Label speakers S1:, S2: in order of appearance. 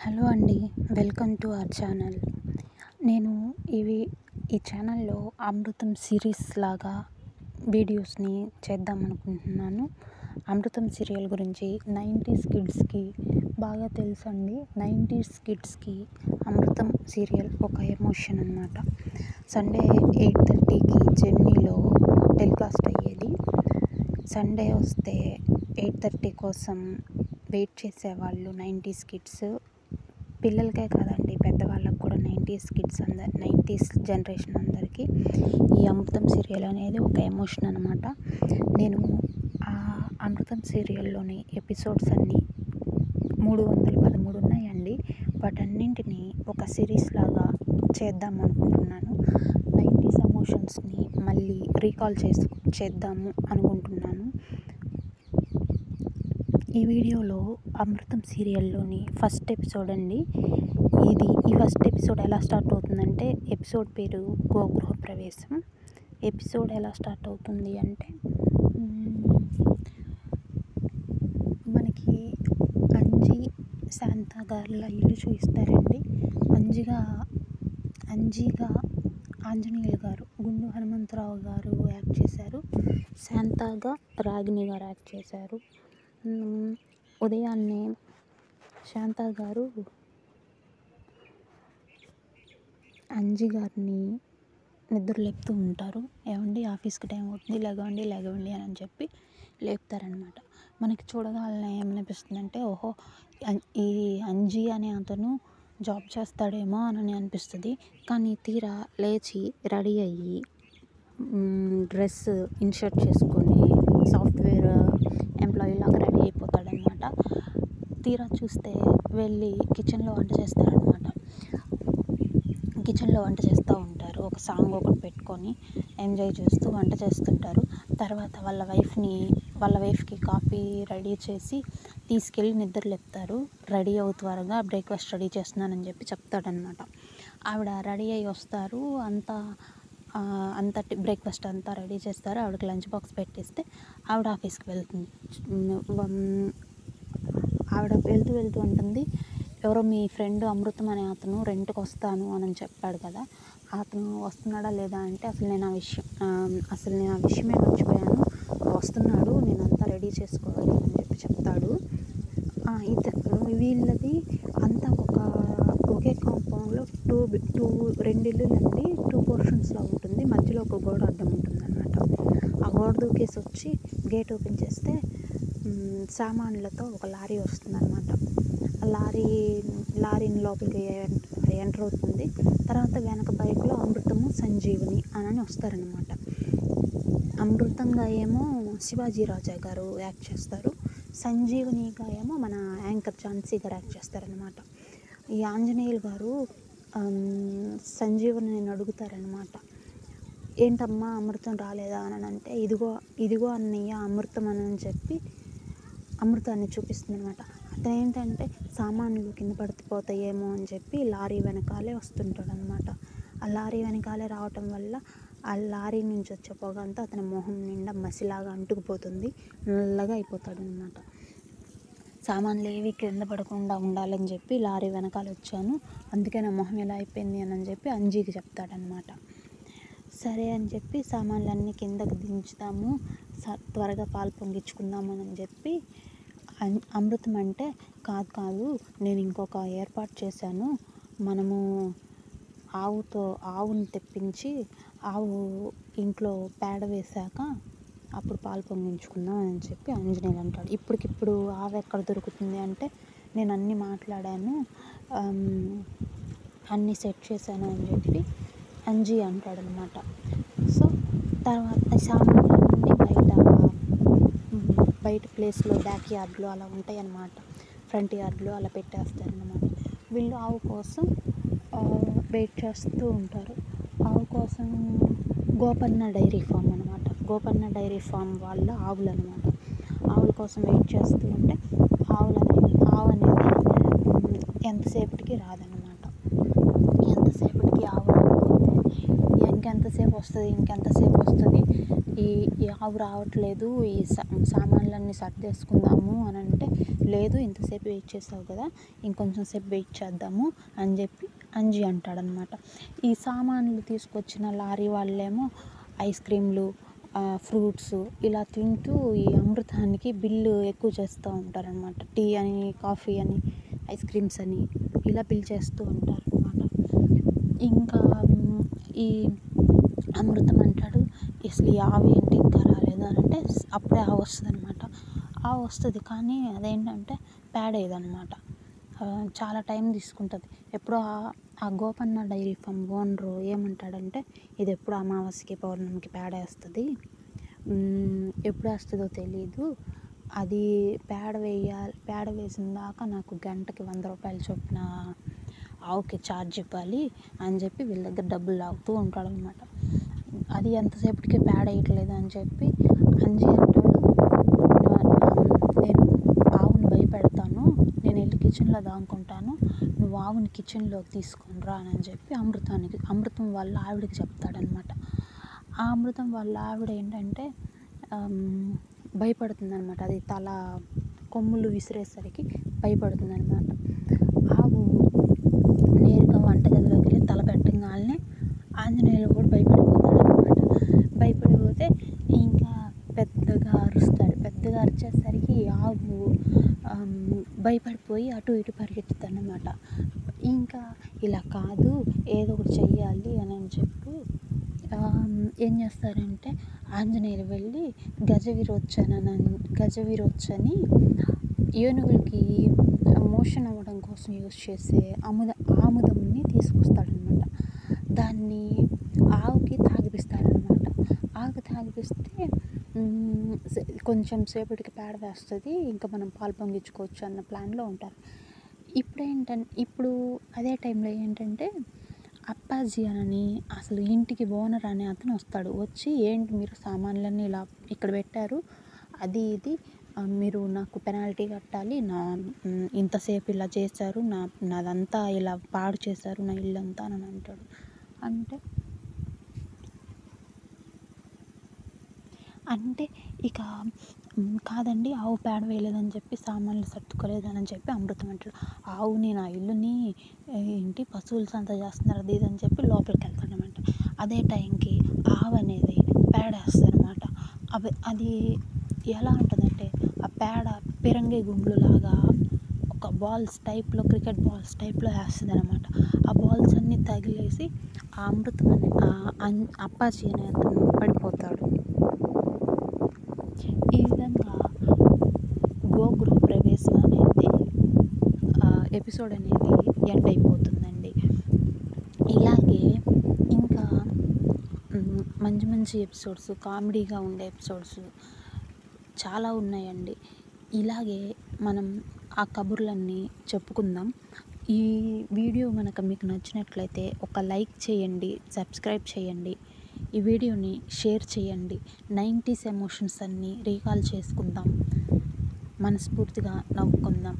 S1: Hello అండి. Welcome to our channel. నేను ఈ ఛానల్లో అమృతం సిరీస్ లాగా వీడియోస్ని చేద్దాం అనుకుంటున్నాను. అమృతం సీరియల్ గురించి 90s కిడ్స్కి బాగా తెలుసండి. 90s కిడ్స్కి అమృతం సీరియల్ ఒక ఎమోషన్ అన్నమాట. సండే 8:30కి జెమినీలో టెలికాస్ట్ అయ్యేది. సండే వస్తే 8:30 కోసం వెయిట్ చేసేవాళ్ళు 90s కిడ్స్. పిల్లలకే కాదండి, పెద్దవాళ్ళకు కూడా 90s కిడ్స్ 90s జనరేషన్ అందరికీ ఈ అమృతం సీరియల్ అనేది ఒక ఎమోషన్ అనమాట. నేను ఆ అమృతం సీరియల్లోని ఎపిసోడ్స్ అన్నీ 313 ఉన్నాయండి. వాటన్నింటినీ ఒక సిరీస్ లాగా చేద్దాం అనుకుంటున్నాను. 90s ఎమోషన్స్ని మళ్ళీ రీకాల్ చేద్దాము అనుకుంటున్నాను. ఈ వీడియోలో అమృతం సీరియల్లోని ఫస్ట్ ఎపిసోడ్ అండి. ఈ ఫస్ట్ ఎపిసోడ్ ఎలా స్టార్ట్ అవుతుందంటే, ఎపిసోడ్ పేరు గృహప్రవేశం. ఎపిసోడ్ ఎలా స్టార్ట్ అవుతుంది అంటే, మనకి అంజీ శాంత గారుల ఇల్లు చూపిస్తారండి. అంజీగా ఆంజనేయులు గారు, గుండు హనుమంతరావు గారు యాక్ట్ చేశారు. శాంతగా రాగిణి గారు యాక్ట్ చేశారు. ఉదయాన్నే శాంత గారు అంజీ గారిని నిద్ర లేపుతూ ఉంటారు. ఏమండి, ఆఫీస్కి టైం అవుతుంది, లేగవండి అని చెప్పి లేపుతారనమాట. మనకి చూడగానే ఏమనిపిస్తుందంటే, ఓహో, ఈ అంజీ అనే అతను జాబ్ చేస్తాడేమో అని అనిపిస్తుంది. కానీ తీరా లేచి రెడీ అయ్యి డ్రెస్ ఇన్షర్ట్ చేసుకొని సాఫ్ట్వేర్ ఎంప్లాయీ లాగా రెడీ అయిపోతాడనమాట. తీరా చూస్తే వెళ్ళి కిచెన్లో వంట చేస్తారనమాట. కిచెన్లో వంట చేస్తూ ఉంటారు. ఒక సాంగ్ ఒకటి పెట్టుకొని ఎంజాయ్ చేస్తూ వంట చేస్తుంటారు. తర్వాత వాళ్ళ వైఫ్కి కాఫీ రెడీ చేసి తీసుకెళ్ళి నిద్ర లేపుతారు. రెడీ అవు త్వరగా బ్రేక్ఫాస్ట్ రెడీ చేస్తున్నానని చెప్పి చెప్తాడనమాట. ఆవిడ రెడీ అయ్యి వస్తారు. అంతా బ్రేక్ఫాస్ట్ అంతా రెడీ చేస్తారు. ఆవిడకి లంచ్ బాక్స్ పెట్టేస్తే ఆవిడ ఆఫీస్కి వెళ్తుంది. ఆవిడ వెళ్తూ ఉంటుంది, ఎవరో మీ ఫ్రెండ్ అమృతం అనే అతను రెంట్కి వస్తాను అని చెప్పాడు కదా, అతను వస్తున్నాడా లేదా అంటే, అసలు నేను ఆ విషయమే మర్చిపోయాను, వస్తున్నాడు, నేను అంతా రెడీ చేసుకోవాలి అని చెప్పి చెప్తాడు. వీళ్ళది అంతా ఒకే కాంపౌండ్లో రెండు ఇల్లులండి, 2 పోర్షన్స్లో ఉంటుంది. మధ్యలో ఒక గోడ అడ్డం ఉంటుంది అనమాట. ఆ గోడ దూకేసి వచ్చి గేట్ ఓపెన్ చేస్తే సామాన్లతో ఒక లారీ వస్తుంది అనమాట. ఆ లారీని లోపలికి ఎంటర్ అవుతుంది. తర్వాత వెనక బైక్లో అమృతము సంజీవని అని వస్తారనమాట. అమృతంగా ఏమో శివాజీ రాజా గారు యాక్ట్ చేస్తారు. సంజీవనిగా ఏమో మన యాంకర్ ఝాన్సీ గారు యాక్ట్ చేస్తారనమాట. ఈ ఆంజనేయులు గారు సంజీవని అడుగుతారనమాట, ఏంటమ్మా అమృతం రాలేదా అని అంటే, ఇదిగో అన్నయ్య అమృతం అని చెప్పి అమృతాన్ని చూపిస్తుంది అనమాట. అతను ఏంటంటే సామాన్లు కింద పడిపోతాయేమో అని చెప్పి లారీ వెనకాలే వస్తుంటాడు అనమాట. ఆ లారీ వెనకాలే రావటం వల్ల ఆ లారీ నుంచి వచ్చే పొగ అంతా అతని మొహం నిండా మసిలాగా అంటుకుపోతుంది. నల్లగా అయిపోతాడు అనమాట. సామాన్లు ఏవి కింద పడకుండా ఉండాలని చెప్పి లారీ వెనకాల వచ్చాను, అందుకే నా మొహం ఎలా అయిపోయింది అని చెప్పి అంజీకి చెప్తాడనమాట. సరే అని చెప్పి సామాన్లన్నీ కిందకు దించుతాము, త్వరగా పాలు పొంగించుకుందాము అని చెప్పి అమృతం అంటే, కాదు నేను ఇంకొక ఏర్పాటు చేశాను, మనము ఆవుని తెప్పించి ఆవు ఇంట్లో పేడ వేశాక అప్పుడు పాలు పొంగించుకుందాం అని చెప్పి ఆంజనేయులు అంటాడు. ఇప్పటికిప్పుడు ఆవు ఎక్కడ దొరుకుతుంది అంటే, నేను అన్నీ మాట్లాడాను, అన్నీ సెట్ చేశాను అని చెప్పి అంజీ అంటాడనమాట. సో తర్వాత సామాన్లన్నీ బయట ప్లేస్లో బ్యాక్ యార్డ్లో అలా ఉంటాయి అన్నమాట. ఫ్రంట్ యార్డ్లో అలా పెట్టేస్తారనమాట. వీళ్ళు ఆవు కోసం వెయిట్ చేస్తూ ఉంటారు. ఆవు కోసం గోపన్న డైరీ ఫామ్ అనమాట. గోపన్న డైరీ ఫామ్ వాళ్ళ ఆవులు అనమాట. ఆవుల కోసం వెయిట్ చేస్తూ ఉంటే ఆవు అనేది ఎంతసేపటికి రాదనమాట. ఎంతసేపటికి ఆవు రాకపోతే ఇంకెంతసేపు వస్తుంది ఈ ఈ ఆవు రావట్లేదు, ఈ సామాన్లన్నీ సర్దేసుకుందాము అని అంటే, లేదు ఇంతసేపు వెయిట్ చేసావు కదా, ఇంకొంచెం సేపు వెయిట్ చేద్దాము అని చెప్పి అంజి అంటాడనమాట. ఈ సామాన్లు తీసుకొచ్చిన లారీ వాళ్ళేమో ఐస్ క్రీమ్లు, ఫ్రూట్స్ ఇలా తింటూ ఈ అమృతానికి బిల్లు ఎక్కువ చేస్తూ ఉంటారనమాట. టీ అని, కాఫీ అని, ఐస్ క్రీమ్స్ అని ఇలా బిల్ చేస్తూ ఉంటారనమాట. ఇంకా ఈ అమృతం అంటాడు, అసలు ఈ ఆవు ఏంటి ఇంకా రాలేదు అని అంటే, అప్పుడే ఆవు వస్తుంది అనమాట. ఆవు వస్తుంది కానీ అదేంటంటే పేడేదనమాట. చాలా టైం తీసుకుంటుంది. ఎప్పుడో ఆ గోపన్న డైరీ ఫామ్ ఓనరు ఏమంటాడంటే, ఇది ఎప్పుడు అమావాస్యకి పౌర్ణమికి పేడేస్తుంది, ఎప్పుడు వేస్తుందో తెలీదు, అది పేడ వేసిన దాకా నాకు గంటకి 100 రూపాయలు చొప్పున ఆవుకి ఛార్జ్ ఇవ్వాలి అని చెప్పి వీళ్ళ దగ్గర డబ్బులు లాగుతూ ఉంటాడనమాట. అది ఎంతసేపటికి పేడ వేయట్లేదు అని చెప్పి అంజి అంటాడు, నేను ఆవుని భయపెడతాను, నేను వెళ్ళి కిచెన్లో దాక్కుంటాను, నువ్వు ఆవుని కిచెన్లోకి తీసుకొని రా అని చెప్పి అమృతం వాళ్ళ ఆవిడకి చెప్తాడనమాట. ఆ అమృతం వాళ్ళ ఆవిడ ఏంటంటే భయపడుతుందనమాట. అది తల కొమ్ములు విసిరేసరికి భయపడుతుందనమాట. ఆవు నేరుగా వంటగదిలోకి వెళ్ళి తల పెట్టగానే ఆంజనేయులు కూడా భయపడిపోతాడనమాట. భయపడిపోతే ఇంకా పెద్దగా అరుస్తాడు. పెద్దగా అరిచేసరికి ఆవు భయపడిపోయి అటు ఇటు పరిగెత్తుతుంది అన్నమాట. ఇంకా ఇలా కాదు, ఏదో ఒకటి చెయ్యాలి అని చెప్పి ఏం చేస్తారంటే, ఆంజనేయులు వెళ్ళి గజవిరోచని ఏనుగులకి మోషన్ అవ్వడం కోసం యూజ్ చేసే ఆముదంని తీసుకొస్తాడనమాట. దాన్ని ఆవుకి తాగిపిస్తాడనమాట. ఆవుకి తాగిపిస్తే కొంచెం సేపటికి పేడ వేస్తుంది, ఇంకా మనం పాలు పొంగించుకోవచ్చు అన్న ప్లాన్లో ఉంటారు. ఇప్పుడు అదే టైంలో ఏంటంటే అప్పాజీ అని అసలు ఇంటికి ఓనర్ అనే అతను వస్తాడు. వచ్చి, ఏంటి మీరు సామాన్లన్నీ ఇలా ఇక్కడ పెట్టారు, అది ఇది మీరు నాకు పెనాల్టీ కట్టాలి, ఇంతసేపు ఇలా చేశారు, నాదంతా ఇలా పాడు చేశారు, నా ఇల్లంతా అని అంటాడు. అంటే ఇక కాదండి, ఆవు పేడ వేయలేదని చెప్పి సామాన్లు సర్దుకోలేదని చెప్పి అమృతం అంటాడు. ఆవుని, నా ఇల్లుని ఏంటి పశువుల సంత చేస్తున్నారు అది ఇది అని చెప్పి లోపలికి వెళ్తాడనమాట. అదే టైంకి ఆవు అనేది పేడ వేస్తుందన్నమాట. అది ఎలా ఉంటుందంటే, ఆ పేడ పిరంగి గుండ్లులాగా ఒక బాల్స్ టైప్లో, క్రికెట్ బాల్స్ టైప్లో వేస్తుంది అనమాట. ఆ బాల్స్ అన్నీ తగిలేసి ఆ అమృతం అనే అప్పాజీ అనే అతను పడిపోతాడు. ఈ విధంగా గోగృహ ప్రవేశం అనేది ఎపిసోడ్ అనేది ఎండ్ అయిపోతుందండి. ఇలాగే ఇంకా మంచి మంచి ఎపిసోడ్స్, కామెడీగా ఉండే ఎపిసోడ్స్ చాలా ఉన్నాయండి. ఇలాగే మనం ఆ కబుర్లన్నీ చెప్పుకుందాం. ఈ వీడియో కనుక మీకు నచ్చినట్లయితే ఒక లైక్ చేయండి, సబ్స్క్రైబ్ చేయండి, ఈ వీడియోని షేర్ చేయండి. 90s ఎమోషన్స్ అన్నీ రీకాల్ చేసుకుందాం, మనస్ఫూర్తిగా నవ్వుకుందాం.